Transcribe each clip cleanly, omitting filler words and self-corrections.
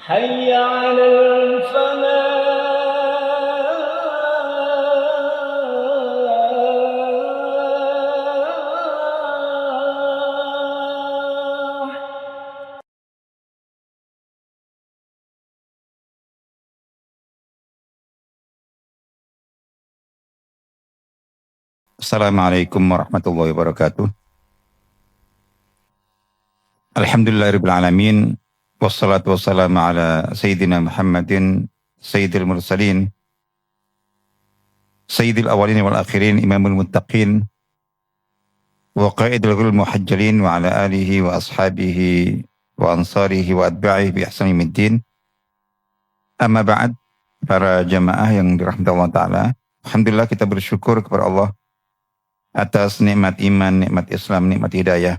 حي على الفلاح. Assalamualaikum warahmatullahi wabarakatuh. Alhamdulillahirabbil alamin. Wassalatu wassalamu ala sayyidina Muhammadin sayyidil mursalin sayyidil awwalin wal akhirin imamul muttaqin wa qaidul ghuril muhajjalin wa ala alihi wa ashabihi wa ansarihi wa atba'ihi bi ihsani middin. Amma ba'd, para jamaah yang dirahmati Allah taala, alhamdulillah kita bersyukur kepada Allah atas nikmat iman, nikmat Islam, nikmat hidayah,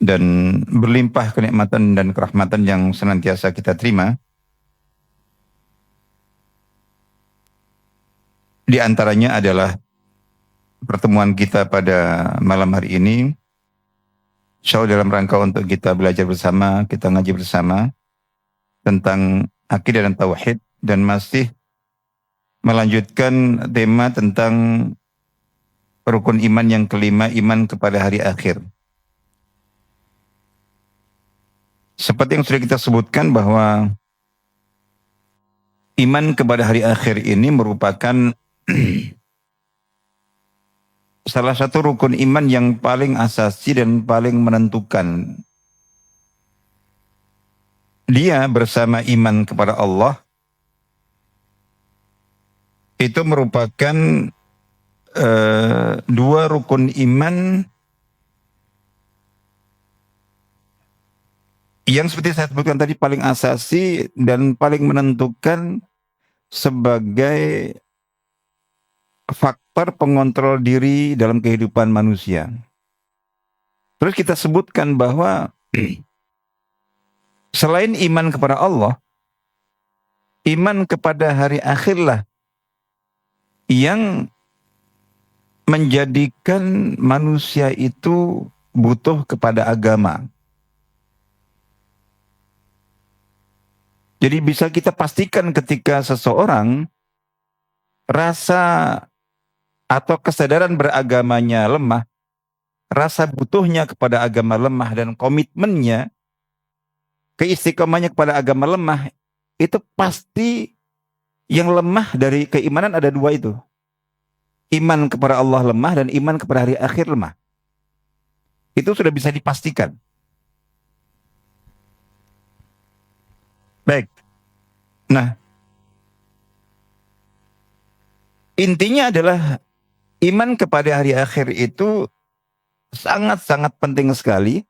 dan berlimpah kenikmatan dan kerahmatan yang senantiasa kita terima. Di antaranya adalah pertemuan kita pada malam hari ini, insya Allah dalam rangka untuk kita belajar bersama, kita ngaji bersama tentang akidah dan tauhid, dan masih melanjutkan tema tentang rukun iman yang kelima, iman kepada hari akhir. Seperti yang sudah kita sebutkan bahwa iman kepada hari akhir ini merupakan salah satu rukun iman yang paling asasi dan paling menentukan. Dia bersama iman kepada Allah itu merupakan dua rukun iman yang seperti saya sebutkan tadi paling asasi dan paling menentukan sebagai faktor pengontrol diri dalam kehidupan manusia. Terus kita sebutkan bahwa selain iman kepada Allah, iman kepada hari akhirlah yang menjadikan manusia itu butuh kepada agama. Jadi bisa kita pastikan ketika seseorang rasa atau kesadaran beragamanya lemah, rasa butuhnya kepada agama lemah, dan komitmennya, keistiqomahnya kepada agama lemah, itu pasti yang lemah dari keimanan ada dua itu. Iman kepada Allah lemah dan iman kepada hari akhir lemah. Itu sudah bisa dipastikan. Baik. Nah, intinya adalah iman kepada hari akhir itu sangat-sangat penting sekali.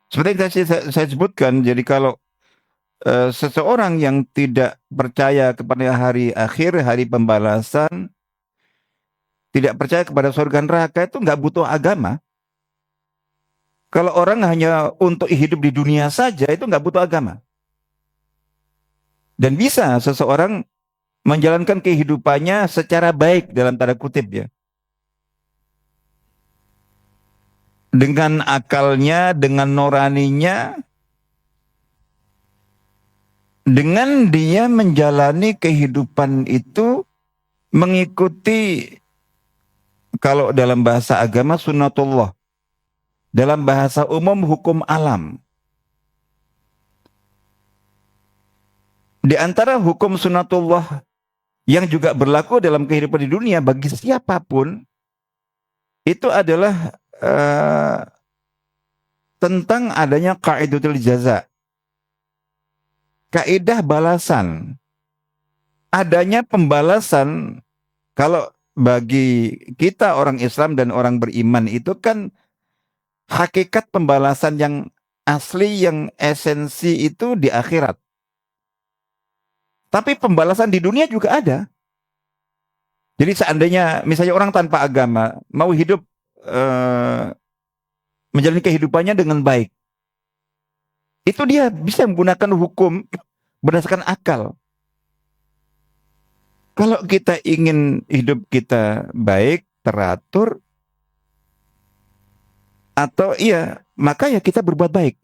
Seperti yang saya sebutkan, jadi kalau seseorang yang tidak percaya kepada hari akhir, hari pembalasan, tidak percaya kepada surga neraka, itu nggak butuh agama. Kalau orang hanya untuk hidup di dunia saja, itu nggak butuh agama. Dan bisa seseorang menjalankan kehidupannya secara baik dalam tanda kutip ya. Dengan akalnya, dengan nuraninya, dengan dia menjalani kehidupan itu mengikuti, kalau dalam bahasa agama, sunnatullah. Dalam bahasa umum, hukum alam. Di antara hukum sunnatullah yang juga berlaku dalam kehidupan di dunia bagi siapapun, itu adalah tentang adanya qaidatul jaza. Kaidah balasan. Adanya pembalasan. Kalau bagi kita orang Islam dan orang beriman itu kan hakikat pembalasan yang asli, yang esensi itu di akhirat. Tapi pembalasan di dunia juga ada. Jadi seandainya misalnya orang tanpa agama mau hidup menjalani kehidupannya dengan baik, itu dia bisa menggunakan hukum berdasarkan akal. Kalau kita ingin hidup kita baik, teratur, atau iya, maka ya kita berbuat baik.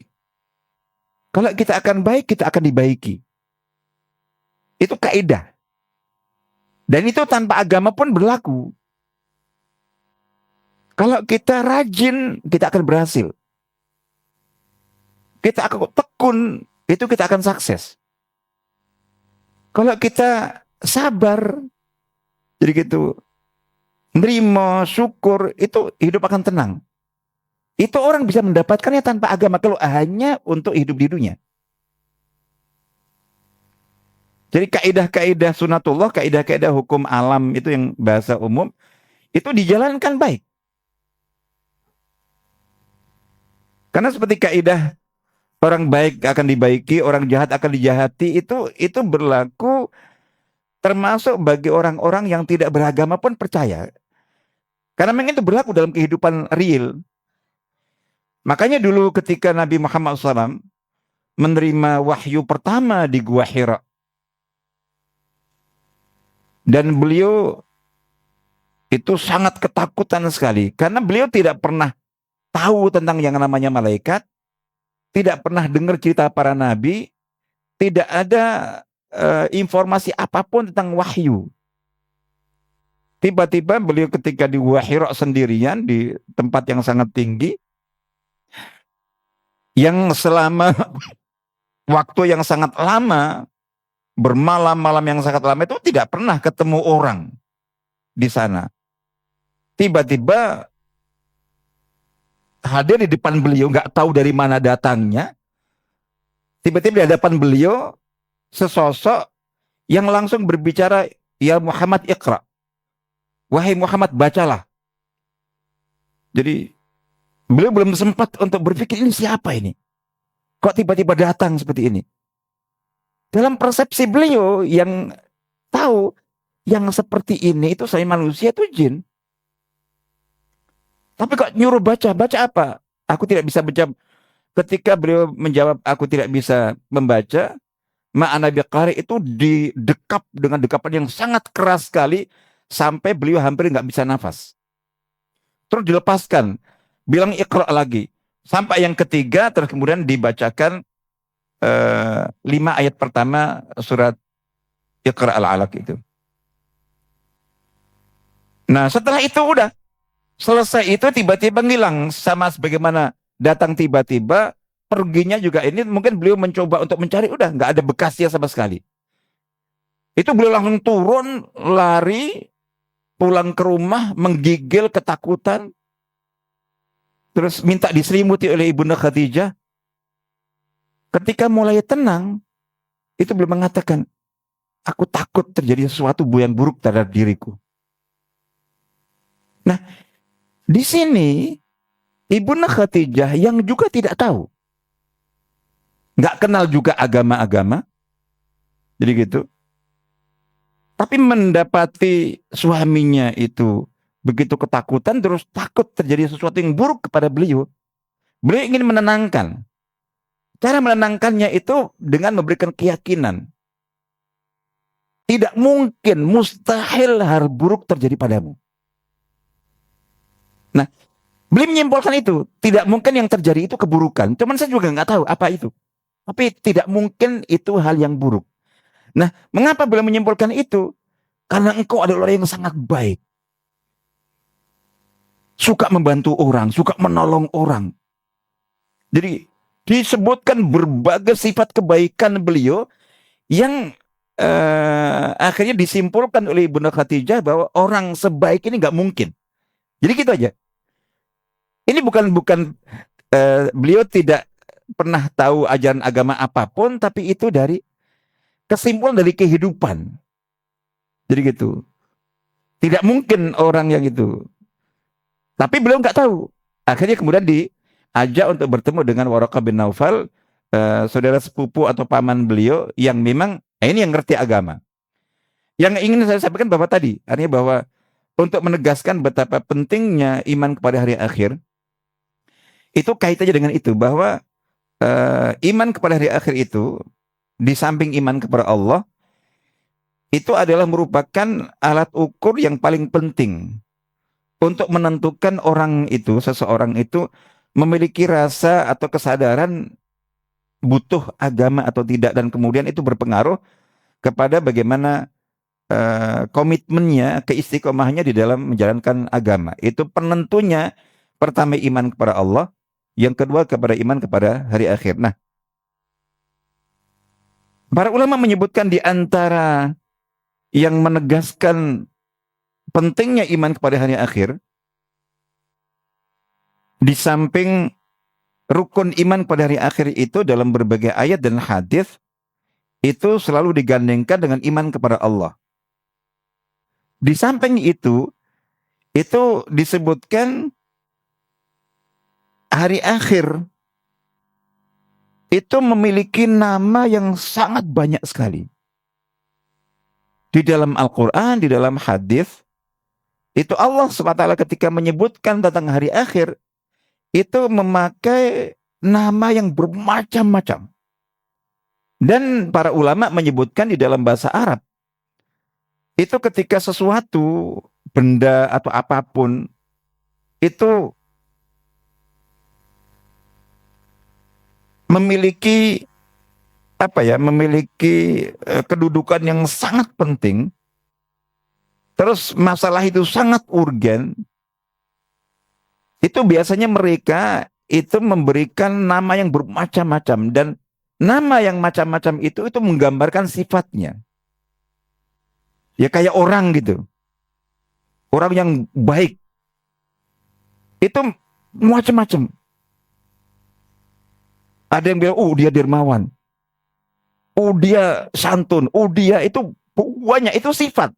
Kalau kita akan baik, kita akan dibaiki. Itu kaidah. Dan itu tanpa agama pun berlaku. Kalau kita rajin, kita akan berhasil. Kita akan tekun, itu kita akan sukses. Kalau kita sabar, jadi gitu, nerima, syukur, itu hidup akan tenang. Itu orang bisa mendapatkannya tanpa agama, kalau hanya untuk hidup di dunia. Jadi kaidah-kaidah sunatullah, kaidah-kaidah hukum alam itu yang bahasa umum, itu dijalankan baik. Karena seperti kaidah orang baik akan dibaiki, orang jahat akan dijahati, itu berlaku termasuk bagi orang-orang yang tidak beragama pun percaya. Karena memang itu berlaku dalam kehidupan real. Makanya dulu ketika Nabi Muhammad SAW menerima wahyu pertama di Gua Hira, dan beliau itu sangat ketakutan sekali, karena beliau tidak pernah tahu tentang yang namanya malaikat, tidak pernah dengar cerita para nabi, tidak ada informasi apapun tentang wahyu. Tiba-tiba beliau ketika di Gua Hira sendirian di tempat yang sangat tinggi, yang selama waktu yang sangat lama, bermalam-malam yang sangat lama itu tidak pernah ketemu orang di sana. Tiba-tiba hadir di depan beliau, nggak tahu dari mana datangnya. Tiba-tiba di hadapan beliau sesosok yang langsung berbicara, "Ya Muhammad, Iqra." Wahai Muhammad, bacalah. Jadi beliau belum sempat untuk berpikir ini siapa ini? Kok tiba-tiba datang seperti ini? Dalam persepsi beliau yang tahu yang seperti ini itu saya manusia itu jin. Tapi kok nyuruh baca, baca apa? Aku tidak bisa baca. Ketika beliau menjawab aku tidak bisa membaca, ma'ana biqari itu didekap dengan dekapan yang sangat keras sekali sampai beliau hampir nggak bisa nafas. Terus dilepaskan, bilang Iqra lagi. Sampai yang ketiga, terus kemudian dibacakan 5 ayat pertama surat Iqra al-Alaq itu. Nah setelah itu udah selesai, itu tiba-tiba ngilang, sama sebagaimana datang tiba-tiba, perginya juga ini mungkin beliau mencoba untuk mencari, udah nggak ada bekasnya sama sekali. Itu beliau langsung turun, lari, pulang ke rumah, menggigil ketakutan, terus minta diselimuti oleh Ibunda Khadijah. Ketika mulai tenang, itu beliau mengatakan, aku takut terjadi sesuatu yang buruk terhadap diriku. Nah, di sini Ibunda Khadijah yang juga tidak tahu, nggak kenal juga agama-agama, jadi gitu. Tapi mendapati suaminya itu begitu ketakutan, terus takut terjadi sesuatu yang buruk kepada beliau. Beliau ingin menenangkan. Cara menenangkannya itu dengan memberikan keyakinan. Tidak mungkin, mustahil hal buruk terjadi padamu. Nah, beliau menyimpulkan itu. Tidak mungkin yang terjadi itu keburukan. Cuman saya juga nggak tahu apa itu. Tapi tidak mungkin itu hal yang buruk. Nah, mengapa beliau menyimpulkan itu? Karena engkau adalah orang yang sangat baik. Suka membantu orang, suka menolong orang. Jadi disebutkan berbagai sifat kebaikan beliau yang akhirnya disimpulkan oleh Ibunda Khadijah bahwa orang sebaik ini nggak mungkin. Jadi gitu aja. Ini bukan beliau tidak pernah tahu ajaran agama apapun, tapi itu dari kesimpulan dari kehidupan. Jadi gitu. Tidak mungkin orang yang itu. Tapi beliau nggak tahu. Akhirnya kemudian diajak untuk bertemu dengan Waraqah bin Naufal, saudara sepupu atau paman beliau yang memang ini yang ngerti agama. Yang ingin saya sampaikan bahwa tadi, artinya bahwa untuk menegaskan betapa pentingnya iman kepada hari akhir, itu kaitannya dengan itu, bahwa iman kepada hari akhir itu, di samping iman kepada Allah, itu adalah merupakan alat ukur yang paling penting untuk menentukan orang itu, seseorang itu memiliki rasa atau kesadaran butuh agama atau tidak, dan kemudian itu berpengaruh kepada bagaimana komitmennya, keistiqomahannya di dalam menjalankan agama. Itu penentunya, pertama iman kepada Allah, yang kedua kepada iman kepada hari akhir. Nah, para ulama menyebutkan di antara yang menegaskan pentingnya iman kepada hari akhir, di samping rukun iman pada hari akhir itu dalam berbagai ayat dan hadis itu selalu digandengkan dengan iman kepada Allah. Di samping itu disebutkan hari akhir itu memiliki nama yang sangat banyak sekali. Di dalam Al-Quran, di dalam hadis, itu Allah SWT ketika menyebutkan tentang hari akhir, itu memakai nama yang bermacam-macam. Dan para ulama menyebutkan di dalam bahasa Arab, itu ketika sesuatu, benda atau apapun, itu memiliki kedudukan yang sangat penting, terus masalah itu sangat urgen, itu biasanya mereka itu memberikan nama yang bermacam-macam, dan nama yang macam-macam itu menggambarkan sifatnya. Ya kayak orang gitu. Orang yang baik. Itu macam-macam. Ada yang bilang, dia dermawan. Dia santun. Dia itu banyak. Itu sifat.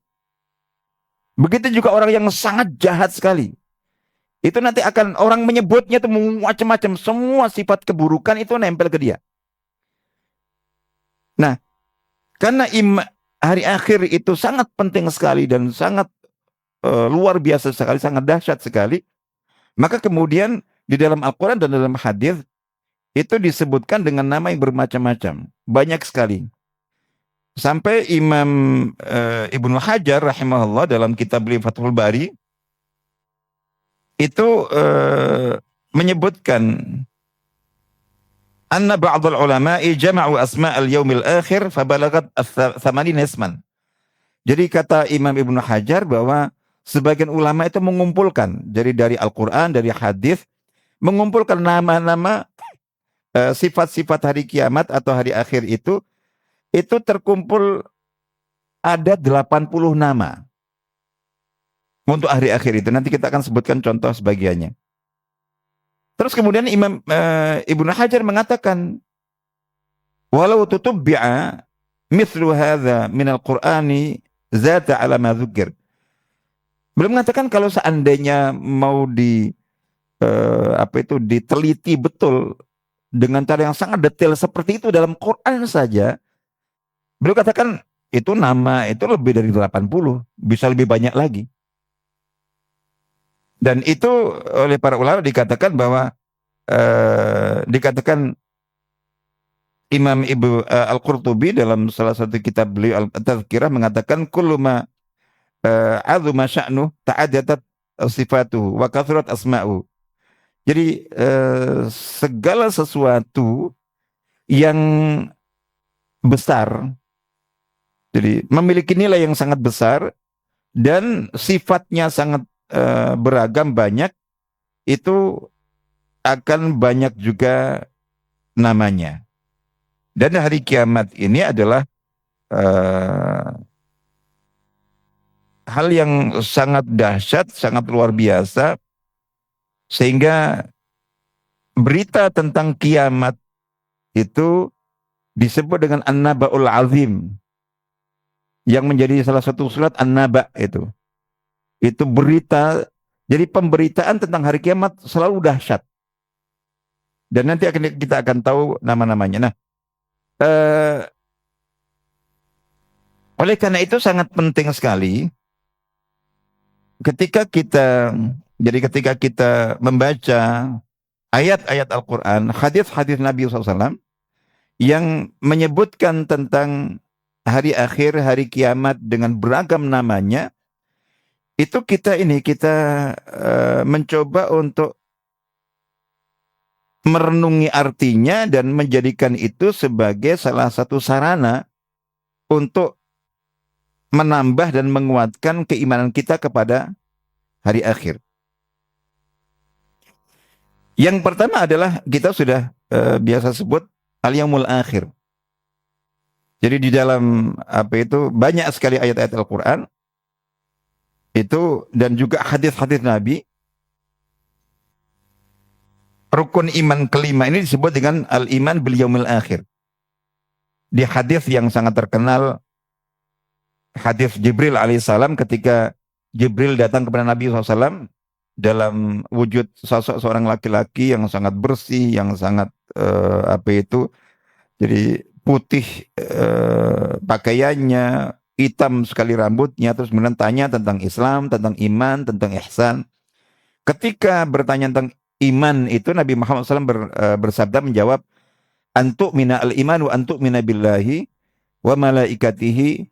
Begitu juga orang yang sangat jahat sekali. Itu nanti akan orang menyebutnya itu macam-macam. Semua sifat keburukan itu nempel ke dia. Nah, karena hari akhir itu sangat penting sekali dan sangat luar biasa sekali, sangat dahsyat sekali, maka kemudian di dalam Al-Quran dan dalam hadis itu disebutkan dengan nama yang bermacam-macam, banyak sekali. Sampai Imam Ibnu Hajar rahimahullah dalam kitab beliau Fathul Bari itu menyebutkan anna ba'dul ulama'i jama'u asma'al yaumil akhir fabalagat 80 isman. Jadi kata Imam Ibnu Hajar bahwa sebagian ulama itu mengumpulkan dari Al-Quran, dari hadis, mengumpulkan nama-nama sifat-sifat hari kiamat atau hari akhir itu terkumpul ada 80 nama untuk hari akhir itu. Nanti kita akan sebutkan contoh sebagiannya. Terus kemudian Imam Ibnu Hajar mengatakan, walau tutubbi'a mithlu hadza minal Qur'ani zata ala ma dzukir. Beliau mengatakan kalau seandainya mau diteliti betul dengan cara yang sangat detail seperti itu dalam Quran saja, beliau katakan itu nama itu lebih dari 80, bisa lebih banyak lagi. Dan itu oleh para ulama dikatakan bahwa Imam Al-Qurtubi dalam salah satu kitab beliau Al-Tazkirah mengatakan kullu ma azuma sya'nu ta'addadat sifatuhu wa kathurat asma'u. Jadi segala sesuatu yang besar, jadi memiliki nilai yang sangat besar dan sifatnya sangat beragam banyak, itu akan banyak juga namanya. Dan hari kiamat ini adalah hal yang sangat dahsyat, sangat luar biasa, sehingga berita tentang kiamat itu disebut dengan An-Naba'ul Azim, yang menjadi salah satu surat An-Naba itu. Itu berita, jadi pemberitaan tentang hari kiamat selalu dahsyat. Dan nanti kita akan tahu nama-namanya. Nah, oleh karena itu sangat penting sekali ketika kita membaca ayat-ayat Al-Quran, hadis-hadis Nabi SAW yang menyebutkan tentang hari akhir, hari kiamat dengan beragam namanya, itu kita mencoba untuk merenungi artinya dan menjadikan itu sebagai salah satu sarana untuk menambah dan menguatkan keimanan kita kepada hari akhir. Yang pertama adalah kita sudah biasa sebut al-yaumul akhir. Jadi di dalam banyak sekali ayat-ayat Al-Qur'an itu dan juga hadis-hadis Nabi. Rukun iman kelima ini disebut dengan al-iman bil yaumil akhir. Di hadis yang sangat terkenal, hadis Jibril alaihissalam, ketika Jibril datang kepada Nabi SAW dalam wujud sosok seorang laki-laki yang sangat bersih, yang sangat jadi putih pakaiannya, hitam sekali rambutnya, terus kemudian tanya tentang Islam, tentang iman, tentang ihsan. Ketika bertanya tentang iman itu, Nabi Muhammad SAW bersabda menjawab, antuk mina al-iman wa antuk mina billahi wa malaikatihi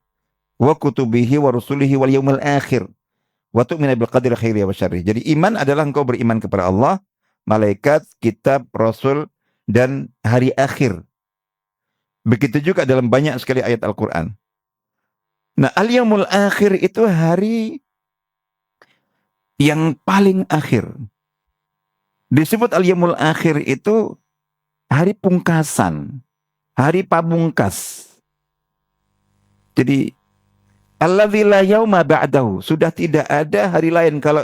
wa kutubihi wa rusulihi wal yaumil akhir wa tu'mina bil qadri khairi wa syarri. Jadi iman adalah engkau beriman kepada Allah, malaikat, kitab, rasul, dan hari akhir. Begitu juga dalam banyak sekali ayat Al-Quran. Nah, al-yaumul akhir itu hari yang paling akhir. Disebut al-yaumul akhir itu hari pungkasan, hari pamungkas. Jadi alladzi la yauma ba'dahu, sudah tidak ada hari lain. Kalau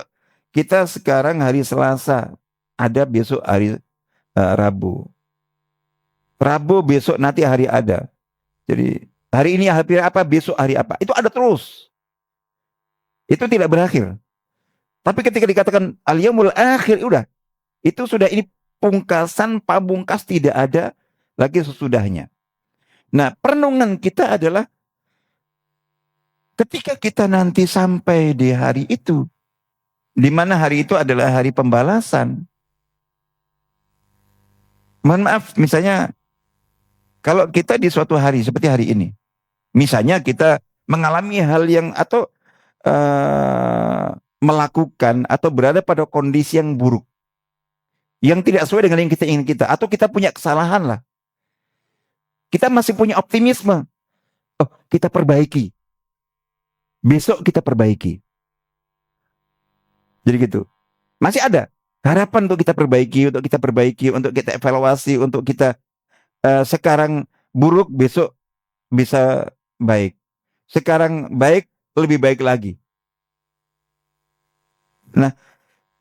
kita sekarang hari Selasa, ada besok hari Rabu. Rabu besok nanti hari ada. Jadi hari ini hari apa, besok hari apa. Itu ada terus. Itu tidak berakhir. Tapi ketika dikatakan al-yaumul akhir, udah. Itu sudah, ini pungkasan, pamungkas, tidak ada lagi sesudahnya. Nah, perenungan kita adalah ketika kita nanti sampai di hari itu, di mana hari itu adalah hari pembalasan. Mohon maaf, misalnya kalau kita di suatu hari seperti hari ini, misalnya kita mengalami hal yang atau melakukan atau berada pada kondisi yang buruk, yang tidak sesuai dengan yang kita ingin kita, atau kita punya kesalahan lah. Kita masih punya optimisme. Oh, kita perbaiki. Besok kita perbaiki. Jadi gitu. Masih ada harapan untuk kita perbaiki, untuk kita evaluasi, untuk kita sekarang buruk, besok bisa baik. Sekarang baik, lebih baik lagi. Nah,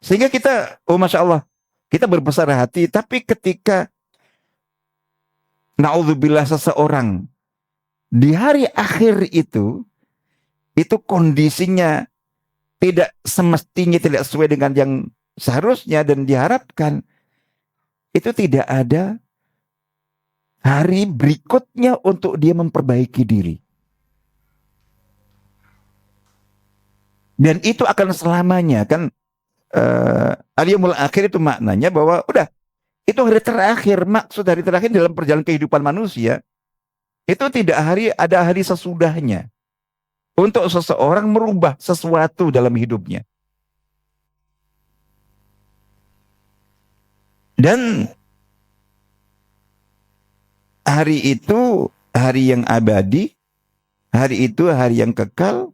sehingga kita, oh Masya Allah, kita berbesar hati. Tapi ketika na'udzubillah seseorang di hari akhir itu kondisinya tidak semestinya, tidak sesuai dengan yang seharusnya dan diharapkan, itu tidak ada hari berikutnya untuk dia memperbaiki diri. Dan itu akan selamanya kan. Al-yaumul akhir itu maknanya bahwa udah, itu hari terakhir. Maksud hari terakhir dalam perjalanan kehidupan manusia itu tidak ada hari sesudahnya untuk seseorang merubah sesuatu dalam hidupnya. Dan hari itu hari yang abadi, hari itu hari yang kekal.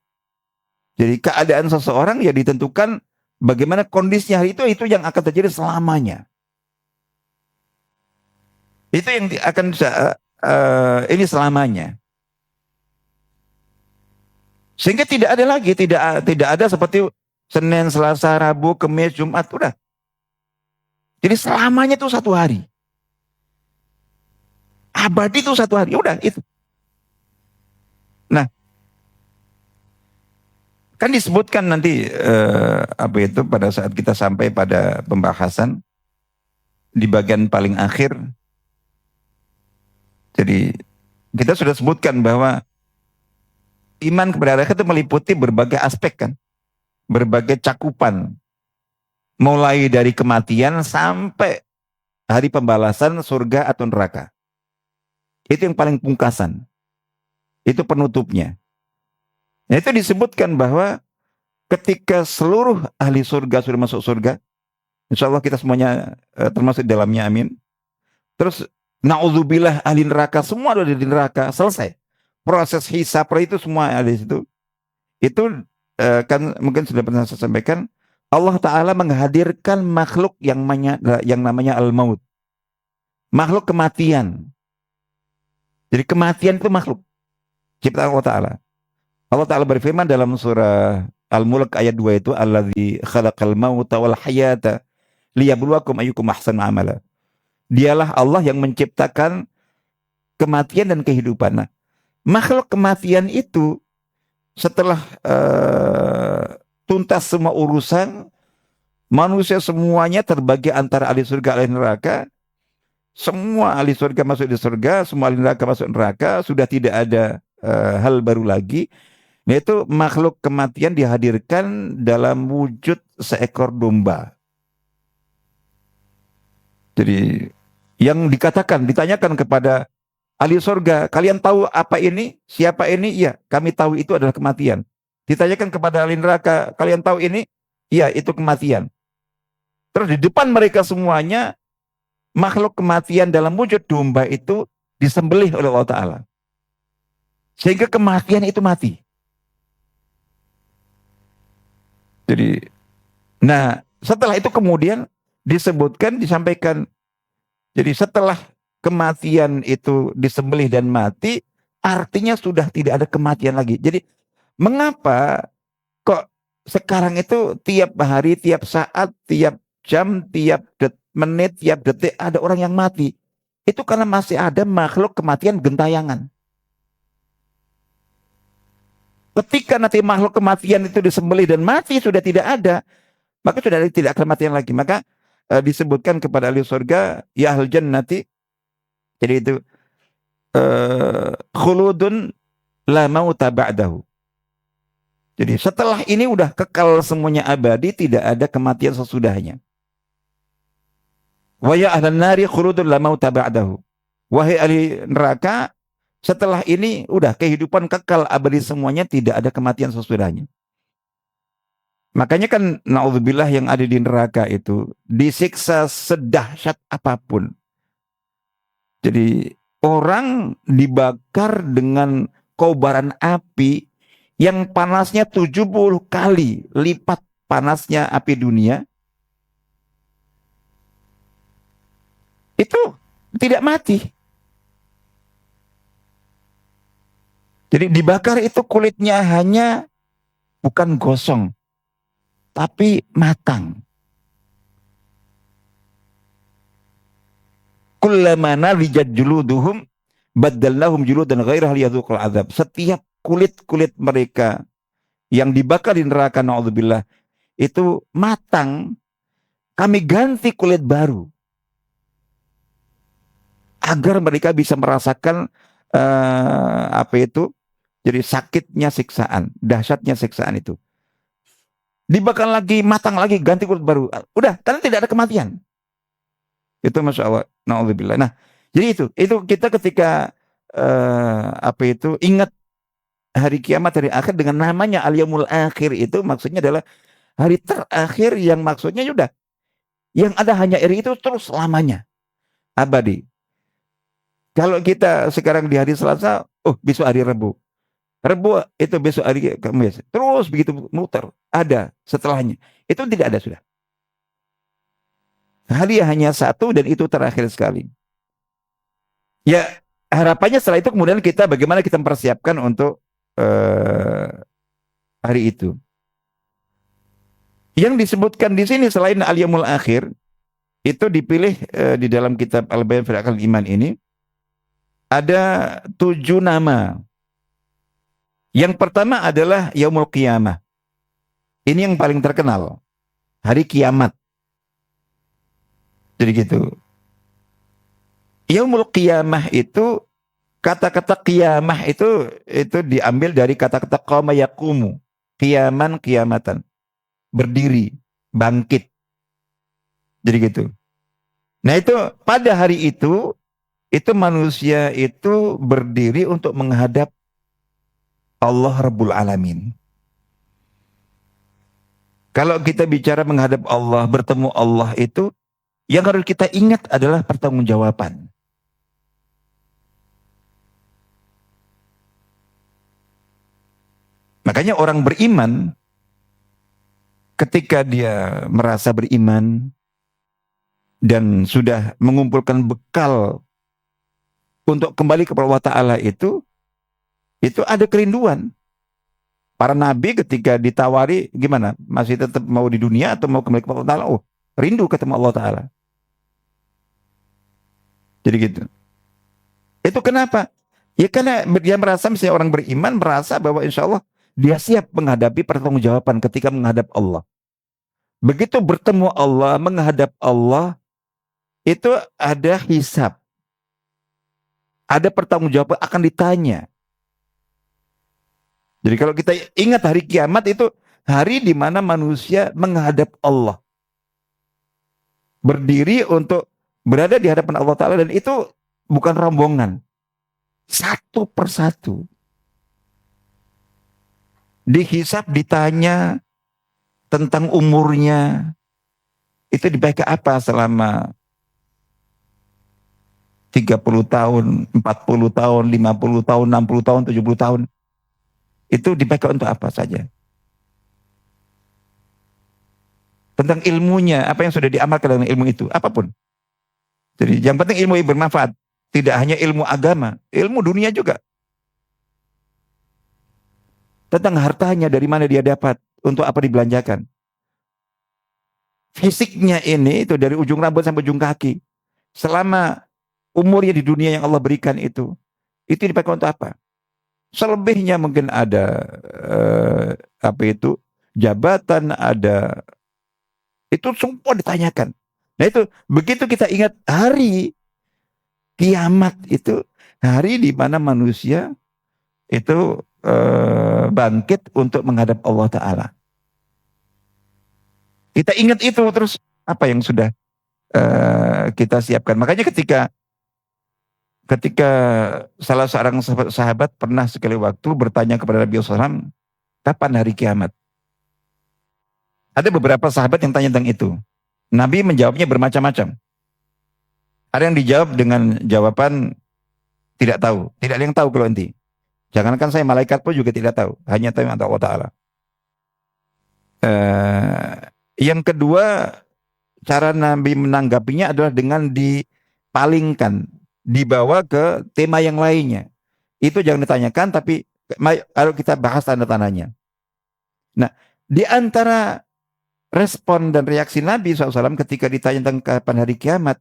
Jadi keadaan seseorang ya ditentukan bagaimana kondisinya hari itu yang akan terjadi selamanya. Itu yang akan ini selamanya. Sehingga tidak ada lagi, tidak ada seperti Senin, Selasa, Rabu, Kamis, Jumat, udah. Jadi selamanya itu satu hari. Abadi itu satu hari, udah itu. Nah, kan disebutkan nanti pada saat kita sampai pada pembahasan di bagian paling akhir. Jadi kita sudah sebutkan bahwa iman kepada akhirat itu meliputi berbagai aspek kan, berbagai cakupan, mulai dari kematian sampai hari pembalasan, surga atau neraka. Itu yang paling pungkasan, itu penutupnya. Nah, itu disebutkan bahwa ketika seluruh ahli surga sudah masuk surga, Insya Allah kita semuanya termasuk di dalamnya, amin. Terus naudzubillah ahli neraka, semua ada di neraka, selesai. Proses hisab itu semua ada di situ. Itu kan mungkin sudah pernah saya sampaikan, Allah Ta'ala menghadirkan makhluk yang namanya al-maut. Makhluk kematian. Jadi kematian itu makhluk ciptaan Allah Ta'ala. Allah Ta'ala berfirman dalam surah Al-Mulk ayat 2 itu, Alladzi khalaqal mauta wal hayata liyabluwakum ayyukum ahsanu amala. Dialah Allah yang menciptakan kematian dan kehidupan. Nah, makhluk kematian itu setelah tuntas semua urusan, manusia semuanya terbagi antara ahli surga ahli neraka. Semua ahli surga masuk di surga, semua ahli neraka masuk neraka, sudah tidak ada hal baru lagi. Yaitu makhluk kematian dihadirkan dalam wujud seekor domba. Jadi yang ditanyakan kepada ahli surga, kalian tahu apa ini? Siapa ini? Iya, kami tahu itu adalah kematian. Ditanyakan kepada ahli neraka, kalian tahu ini? Iya, itu kematian. Terus di depan mereka semuanya, makhluk kematian dalam wujud domba itu disembelih oleh Allah Ta'ala. Sehingga kematian itu mati. Jadi, nah setelah itu kemudian disampaikan. Jadi setelah kematian itu disembelih dan mati, artinya sudah tidak ada kematian lagi. Jadi mengapa kok sekarang itu tiap hari, tiap saat, tiap jam, tiap menit, tiap detik ada orang yang mati? Itu karena masih ada makhluk kematian gentayangan. Ketika nanti makhluk kematian itu disembelih dan mati sudah tidak ada, maka sudah tidak akan kematian lagi. Maka disebutkan kepada ahli surga, ya ahlul jannati, jadi itu khuludun la mauta ba'dahu. Jadi setelah ini udah kekal semuanya abadi, tidak ada kematian sesudahnya. Wa ya ahlan nari khuludun la mauta ba'dahu. Wahai ahli neraka, setelah ini udah kehidupan kekal abadi semuanya, tidak ada kematian sesudahnya. Makanya kan naudzubillah yang ada di neraka itu disiksa sedahsyat apapun. Jadi orang dibakar dengan kobaran api yang panasnya 70 kali lipat panasnya api dunia. Itu tidak mati. Jadi dibakar itu kulitnya hanya bukan gosong, tapi matang. Kullama nalijat juluduhum baddalnahum juludan ghairah liyadzuqul azab. Setiap kulit-kulit mereka yang dibakar di neraka, naudzubillah, itu matang, kami ganti kulit baru agar mereka bisa merasakan jadi sakitnya siksaan, dahsyatnya siksaan itu. Dibakar lagi, matang lagi, ganti kulit baru. Udah, karena tidak ada kematian. Itu masya Allah, naudzubillah. Nah, jadi itu kita ketika ingat hari kiamat, hari akhir dengan namanya al-yaumul akhir, itu maksudnya adalah hari terakhir yang maksudnya sudah yang ada hanya hari itu terus selamanya abadi. Kalau kita sekarang di hari Selasa, besok hari Rabu. Rabu itu besok hari Kamis. Terus begitu muter, ada setelahnya. Itu tidak ada sudah. Hari hanya satu dan itu terakhir sekali. Ya, harapannya setelah itu kemudian bagaimana kita mempersiapkan untuk hari itu. Yang disebutkan di sini selain al-yaumul akhir, itu dipilih di dalam kitab Al-Bayan fil Aqal Iman ini ada 7 nama. Yang pertama adalah Yaumul Qiyamah. Ini yang paling terkenal. Hari kiamat. Jadi gitu. Yaumul Qiyamah itu, kata-kata qiyamah itu diambil dari kata-kata qama yaqumu. Qiyaman, qiyamatan. Berdiri, bangkit. Jadi gitu. Nah itu pada hari itu manusia itu berdiri untuk menghadap Allah Rabbul Alamin. Kalau kita bicara menghadap Allah, bertemu Allah itu, yang harus kita ingat adalah pertanggungjawaban. Makanya orang beriman, ketika dia merasa beriman dan sudah mengumpulkan bekal untuk kembali kepada Allah Ta'ala itu ada kerinduan. Para nabi ketika ditawari, gimana? Masih tetap mau di dunia atau mau kembali kepada Allah Ta'ala? Oh, rindu ketemu Allah Ta'ala. Jadi gitu. Itu kenapa? Ya karena dia merasa, misalnya orang beriman merasa bahwa insya Allah dia siap menghadapi pertanggungjawaban ketika menghadap Allah. Begitu bertemu Allah, menghadap Allah, itu ada hisab. Ada pertanggungjawaban, akan ditanya. Jadi kalau kita ingat hari kiamat itu hari di mana manusia menghadap Allah. Berdiri untuk berada di hadapan Allah Ta'ala, dan itu bukan rombongan. Satu persatu. Dihisab, ditanya tentang umurnya. Itu dibaca apa selama 30 tahun, 40 tahun, 50 tahun, 60 tahun, 70 tahun. Itu dipakai untuk apa saja? Tentang ilmunya, apa yang sudah diamalkan dengan ilmu itu, apapun. Jadi yang penting ilmu yang bermanfaat. Tidak hanya ilmu agama, ilmu dunia juga. Tentang hartanya, dari mana dia dapat, untuk apa dibelanjakan. Fisiknya ini, itu dari ujung rambut sampai ujung kaki. Selama umurnya di dunia yang Allah berikan itu dipakai untuk apa? Selebihnya mungkin ada jabatan, ada, itu semua ditanyakan. Nah itu, begitu kita ingat hari kiamat itu, hari di mana manusia itu bangkit untuk menghadap Allah Ta'ala. Kita ingat itu, terus apa yang sudah kita siapkan. Makanya ketika salah seorang sahabat pernah sekali waktu bertanya kepada Nabi SAW, kapan hari kiamat? Ada beberapa sahabat yang tanya tentang itu. Nabi menjawabnya bermacam-macam. Ada yang dijawab dengan jawaban tidak tahu. Tidak ada yang tahu kalau nanti. Jangankan saya, malaikat pun juga tidak tahu. Hanya tahu Allah Ta'ala. Yang kedua, cara Nabi menanggapinya adalah dengan dipalingkan, dibawa ke tema yang lainnya. Itu jangan ditanyakan, tapi kalau kita bahas tanda-tandanya. Nah, di antara respon dan reaksi Nabi SAW ketika ditanya tentang kapan hari kiamat,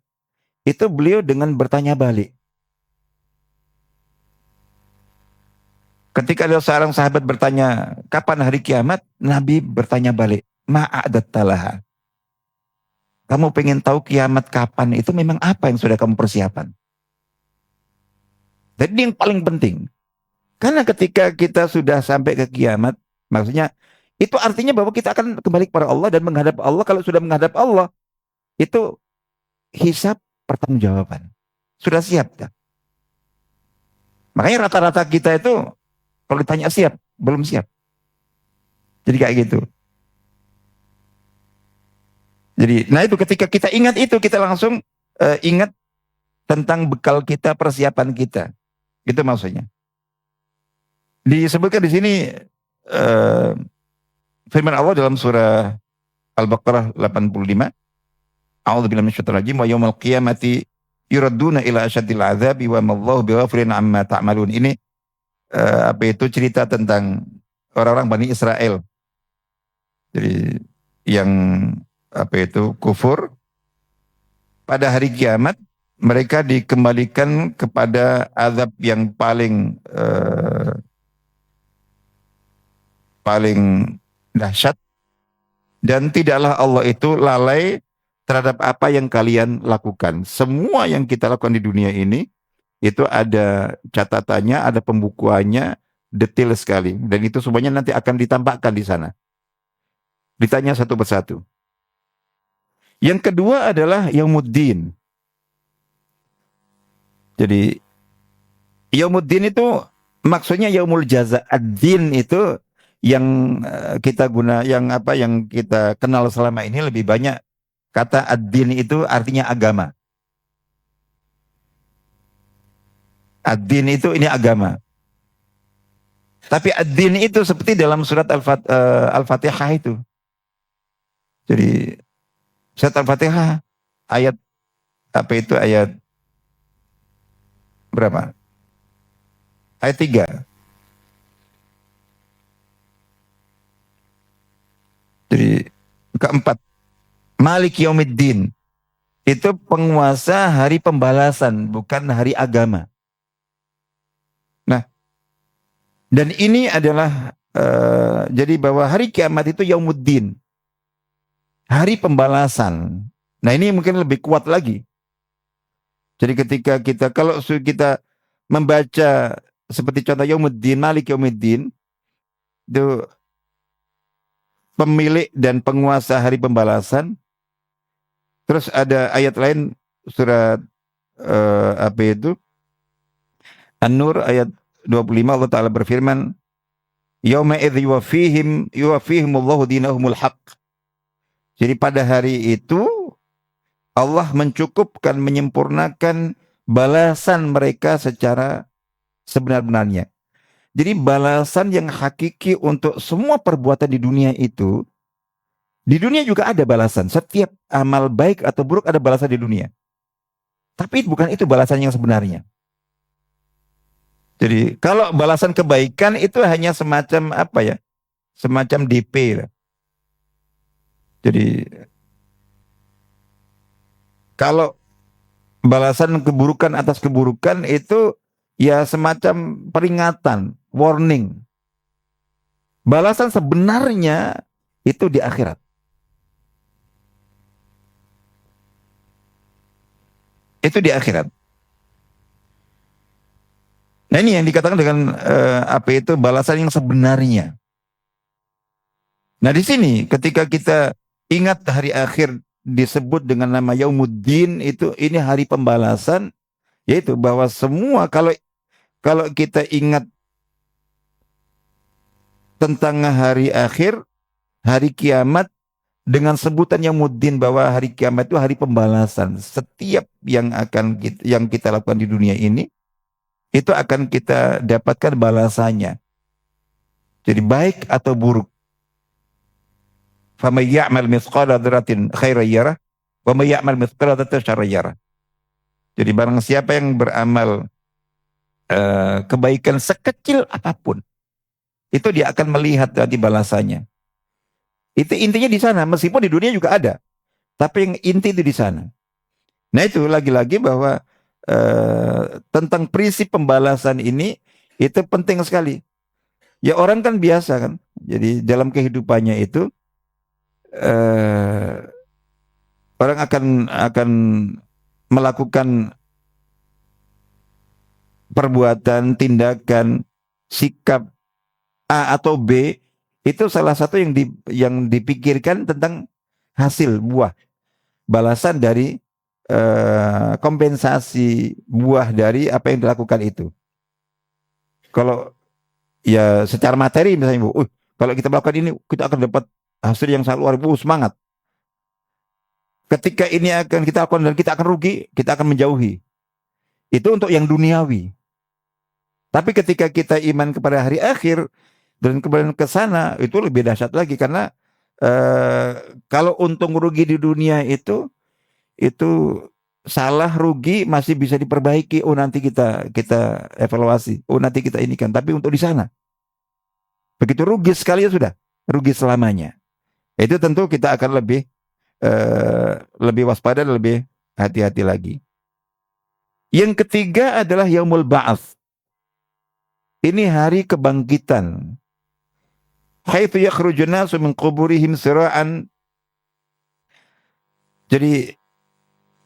itu beliau dengan bertanya balik. Ketika ada seorang sahabat bertanya, kapan hari kiamat? Nabi bertanya balik, ma'adattalaha. Kamu pengen tahu kiamat kapan? Itu memang apa yang sudah kamu persiapan? Jadi yang paling penting. Karena ketika kita sudah sampai ke kiamat, maksudnya, itu artinya bahwa kita akan kembali kepada Allah dan menghadap Allah. Kalau sudah menghadap Allah, itu hisab, pertanggungjawaban. Sudah siap kan? Makanya rata-rata kita itu kalau ditanya siap, belum siap. Jadi kayak gitu. Jadi, nah itu ketika kita ingat itu, kita langsung ingat tentang bekal kita, persiapan kita. Itu maksudnya. Disebutkan di sini firman Allah dalam surah Al-Baqarah 85. A'udzubillahi minasyaitonir rajim, wa yaumil qiyamati yuradduna ila asyaddil adzabi wa mallahu bighafilin amma ta'malun. Ini cerita tentang orang-orang Bani Israel. Jadi yang kufur, pada hari kiamat mereka dikembalikan kepada azab yang paling dahsyat, dan tidaklah Allah itu lalai terhadap apa yang kalian lakukan. Semua yang kita lakukan di dunia ini itu ada catatannya, ada pembukuannya, detail sekali, dan itu semuanya nanti akan ditampakkan di sana. Ditanya satu persatu. Yang kedua adalah Yaumuddin. Jadi Yaumuddin itu maksudnya Yaumul Jaza. Ad-din itu yang yang kita kenal selama ini lebih banyak kata ad-din itu artinya agama. Ad-din itu ini agama. Tapi ad-din itu seperti dalam surat Al-Fatihah itu. Jadi surat Al-Fatihah ayat ayat berapa? Ayat 3. Jadi keempat, Malik Yaumiddin itu penguasa hari pembalasan, bukan hari agama. Nah, dan ini adalah jadi bahwa hari kiamat itu Yaumuddin, hari pembalasan. Nah, ini mungkin lebih kuat lagi. Jadi ketika kalau kita membaca seperti contoh Yaumuddin, Malik Yaumiddin, itu pemilik dan penguasa hari pembalasan. Terus ada ayat lain surat An-Nur ayat 25, Allah Ta'ala berfirman, Yauma idh yuwaffihimullahu dinahumul haq. Jadi pada hari itu Allah mencukupkan, menyempurnakan balasan mereka secara sebenar-benarnya. Jadi balasan yang hakiki untuk semua perbuatan di dunia itu, di dunia juga ada balasan. Setiap amal baik atau buruk ada balasan di dunia. Tapi bukan itu balasan yang sebenarnya. Jadi kalau balasan kebaikan itu hanya semacam semacam DP. Jadi kalau balasan keburukan atas keburukan itu ya semacam peringatan, warning. Balasan sebenarnya itu di akhirat. Itu di akhirat. Nah, ini yang dikatakan dengan balasan yang sebenarnya. Nah, di sini ketika kita ingat hari akhir disebut dengan nama Yaumuddin, itu ini hari pembalasan, yaitu bahwa semua kalau kita ingat tentang hari akhir, hari kiamat dengan sebutan Yaumuddin, bahwa hari kiamat itu hari pembalasan. Setiap yang kita lakukan di dunia ini itu akan kita dapatkan balasannya. Jadi baik atau buruk. فَمَنْ يَعْمَلْ مِثْقَالَ ذَرَّةٍ خَيْرًا يَرَهُ وَمَنْ يَعْمَلْ مِثْقَالَ ذَرَّةٍ شَرًّا يَرَهُ. Jadi barang siapa yang beramal kebaikan sekecil apapun, itu dia akan melihat nanti balasannya. Itu intinya di sana, meskipun di dunia juga ada, tapi yang inti itu di sana. Nah, itu lagi-lagi bahwa tentang prinsip pembalasan ini itu penting sekali. Ya, orang kan biasa kan, jadi dalam kehidupannya itu orang akan melakukan perbuatan, tindakan, sikap A atau B, itu salah satu yang dipikirkan tentang hasil buah, balasan dari kompensasi buah dari apa yang dilakukan itu. Kalau ya secara materi misalnya, kalau kita melakukan ini kita akan dapat hasil yang sangat luar biasa, semangat. Ketika ini akan kita lakukan dan kita akan rugi, kita akan menjauhi. Itu untuk yang duniawi. Tapi ketika kita iman kepada hari akhir dan kemudian ke sana, itu lebih dahsyat lagi, karena kalau untung rugi di dunia itu salah rugi masih bisa diperbaiki. Oh, nanti kita evaluasi. Oh, nanti kita ini kan. Tapi untuk di sana, begitu rugi sekali ya sudah, rugi selamanya. Itu tentu kita akan lebih waspada dan lebih hati-hati lagi. Yang ketiga adalah Yaumul Ba'ats. Ini hari kebangkitan. Haitsu yakhrujun nasu min quburihim sira'an. Jadi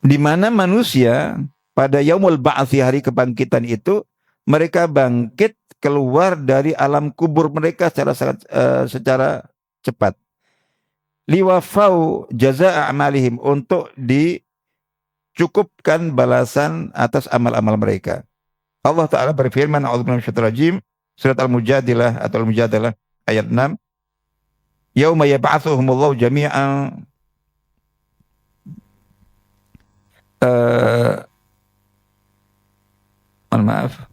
di mana manusia pada Yaumul Ba'ats, hari kebangkitan itu, mereka bangkit keluar dari alam kubur mereka secara cepat. Liwafau jazaa a'malihim, untuk dicukupkan balasan atas amal-amal mereka. Allah Ta'ala berfirman, a'udzu billahi minasyaitonir rajim, surat Al-Mujadilah atau Al-Mujadalah ayat 6. Yauma yab'atsuhumullahu jami'an mohon maaf.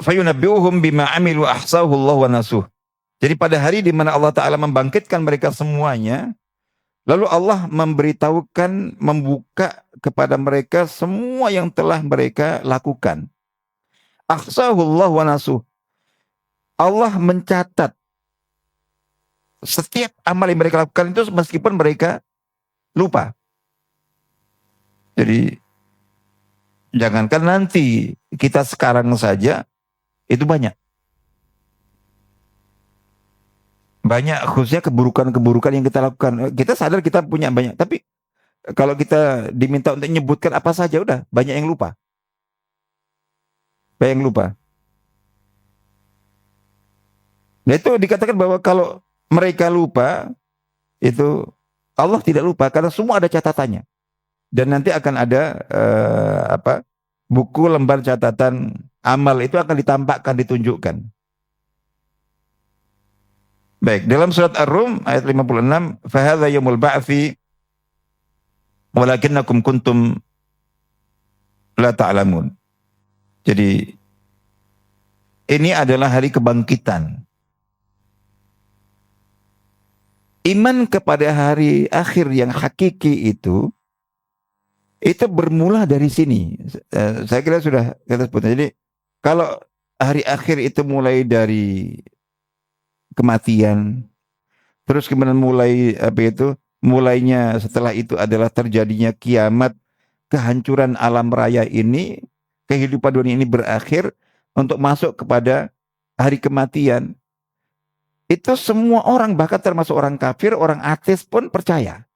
Fayunabbi'uhum bima 'amilu ahsahu Allah wa nasuh. Jadi pada hari di mana Allah Ta'ala membangkitkan mereka semuanya, lalu Allah memberitahukan, membuka kepada mereka semua yang telah mereka lakukan. Ahsahu Allah wa nasuh. Allah mencatat setiap amal yang mereka lakukan itu meskipun mereka lupa. Jadi jangankan nanti, kita sekarang saja itu banyak. Banyak khususnya keburukan-keburukan yang kita lakukan. Kita sadar kita punya banyak, tapi kalau kita diminta untuk menyebutkan apa saja, udah banyak yang lupa. Banyak yang lupa. Nah itu dikatakan bahwa kalau mereka lupa, itu Allah tidak lupa karena semua ada catatannya. Dan nanti akan ada buku lembar catatan amal itu akan ditampakkan, ditunjukkan. Baik, dalam surat Ar-Rum ayat 56, fahadha yaumul ba'thi walakinnakum kuntum la ta'lamun. Jadi ini adalah hari kebangkitan. Iman kepada hari akhir yang hakiki itu bermula dari sini. Saya kira sudah kita sebutkan. Jadi kalau hari akhir itu mulai dari kematian, terus kemudian mulainya setelah itu adalah terjadinya kiamat, kehancuran alam raya ini, kehidupan dunia ini berakhir untuk masuk kepada hari kematian. Itu semua orang, bahkan termasuk orang kafir, orang ateis pun percaya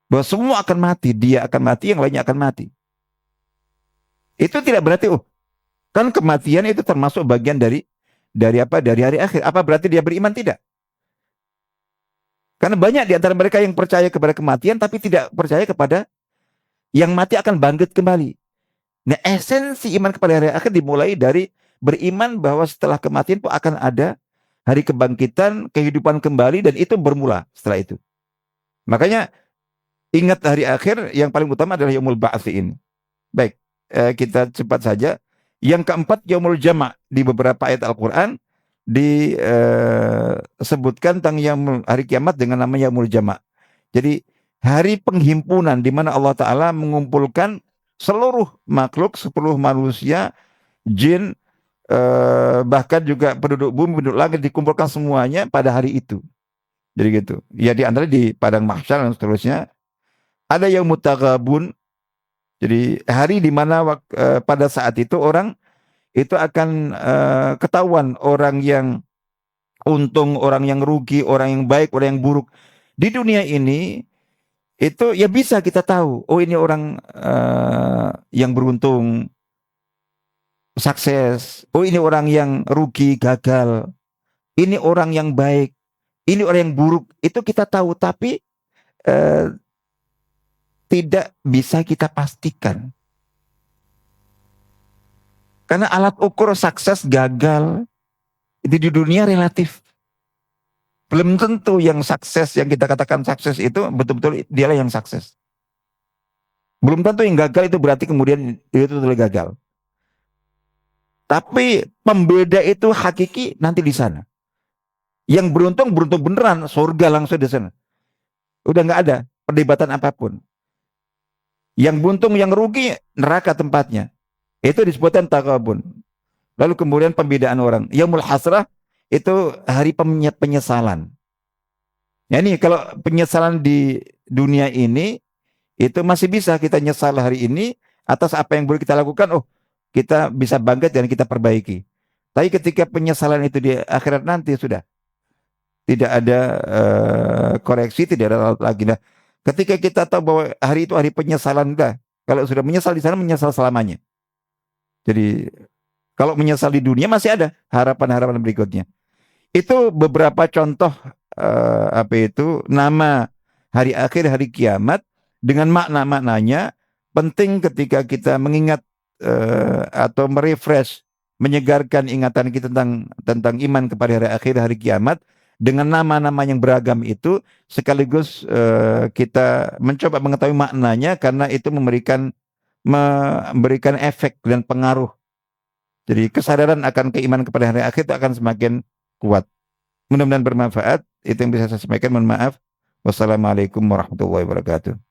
bahwa semua akan mati, dia akan mati, yang lainnya akan mati. Itu tidak berarti kan kematian itu termasuk bagian dari hari akhir. Apa berarti dia beriman? Tidak. Karena banyak di antara mereka yang percaya kepada kematian tapi tidak percaya kepada yang mati akan bangkit kembali. Nah, esensi iman kepada hari akhir dimulai dari beriman bahwa setelah kematian pun akan ada hari kebangkitan, kehidupan kembali, dan itu bermula setelah itu. Makanya ingat hari akhir, yang paling utama adalah yaumul ba'ts ini. Baik, kita cepat saja. Yang keempat, yaumul jama'. Di beberapa ayat Al-Quran disebutkan tentang hari kiamat dengan nama yaumul jama'. Jadi hari penghimpunan di mana Allah Ta'ala mengumpulkan seluruh makhluk, seluruh manusia, jin, bahkan juga penduduk bumi, penduduk langit, dikumpulkan semuanya pada hari itu. Jadi gitu. Ya di antara di padang mahsyar dan seterusnya. Ada yang mutaghabun. Jadi hari di mana pada saat itu orang itu akan ketahuan orang yang untung, orang yang rugi, orang yang baik, orang yang buruk. Di dunia ini itu ya bisa kita tahu, oh ini orang yang beruntung, sukses, oh ini orang yang rugi, gagal, ini orang yang baik, ini orang yang buruk, itu kita tahu, tapi tidak bisa kita pastikan. Karena alat ukur sukses gagal itu di dunia relatif. Belum tentu yang sukses, yang kita katakan sukses itu betul-betul dialah yang sukses. Belum tentu yang gagal itu berarti kemudian itu betul gagal. Tapi pembeda itu hakiki nanti di sana. Yang beruntung beneran, surga langsung di sana. Udah nggak ada perdebatan apapun. Yang buntung, yang rugi, neraka tempatnya. Itu disebutkan takabun. Lalu kemudian pembedaan orang. Yaumul hasrah itu hari penyesalan. Ya ini kalau penyesalan di dunia ini itu masih bisa kita nyesal hari ini atas apa yang boleh kita lakukan. Oh, kita bisa bangkit dan kita perbaiki. Tapi ketika penyesalan itu di akhirat nanti sudah tidak ada koreksi, tidak ada lagi. Nah, ketika kita tahu bahwa hari itu hari penyesalan, udah. Kalau sudah menyesal di sana, menyesal selamanya. Jadi kalau menyesal di dunia masih ada harapan-harapan berikutnya. Itu beberapa contoh nama hari akhir, hari kiamat dengan makna-maknanya penting ketika kita mengingat atau merefresh, menyegarkan ingatan kita tentang iman kepada hari akhir, hari kiamat, dengan nama-nama yang beragam itu, sekaligus kita mencoba mengetahui maknanya, karena itu memberikan efek dan pengaruh. Jadi kesadaran akan keimanan kepada hari akhir itu akan semakin kuat. Mudah-mudahan bermanfaat. Itu yang bisa saya sampaikan. Mohon maaf. Wassalamualaikum warahmatullahi wabarakatuh.